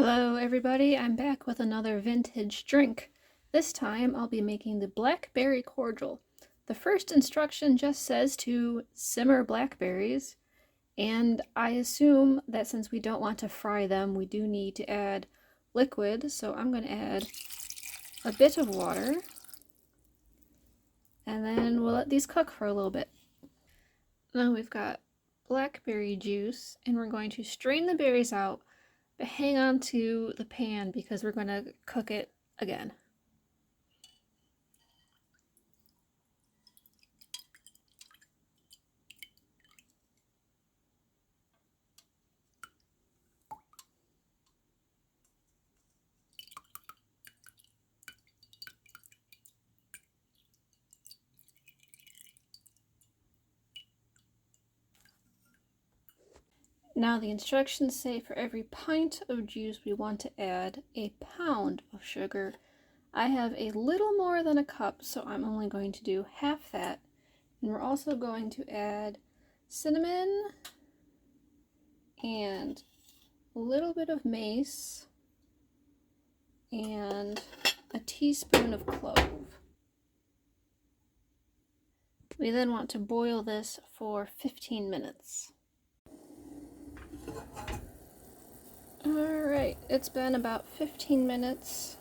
Hello everybody, I'm back with another vintage drink. This time I'll be making the Blackberry Cordial. The first instruction just says to simmer blackberries, and I assume that since we don't want to fry them, we do need to add liquid, so I'm going to add a bit of water, and then we'll let these cook for a little bit. Now we've got blackberry juice, and we're going to strain the berries out, but hang on to the pan because we're going to cook it again. Now the instructions say for every pint of juice we want to add a pound of sugar. I have a little more than a cup, so I'm only going to do half that. And we're also going to add cinnamon and a little bit of mace and a teaspoon of clove. We then want to boil this for 15 minutes. Alright, it's been about 15 minutes.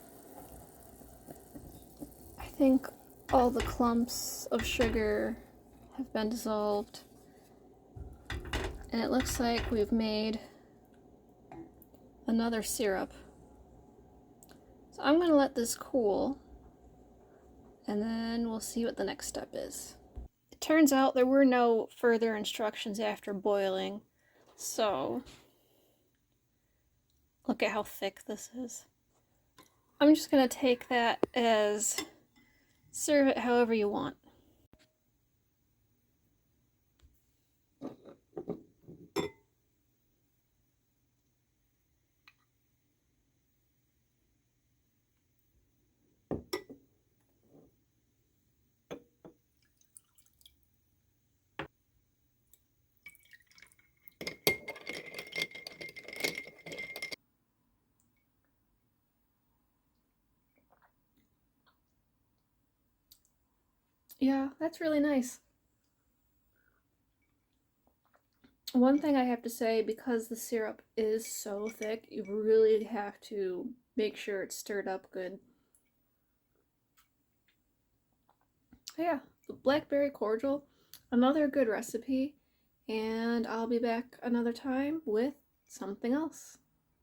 I think all the clumps of sugar have been dissolved. And it looks like we've made another syrup. So I'm going to let this cool, and then we'll see what the next step is. It turns out there were no further instructions after boiling, so look at how thick this is. I'm just going to take that as serve it however you want. Yeah, that's really nice. One thing I have to say, because the syrup is so thick, you really have to make sure it's stirred up good. Yeah, the Blackberry Cordial, another good recipe, and I'll be back another time with something else.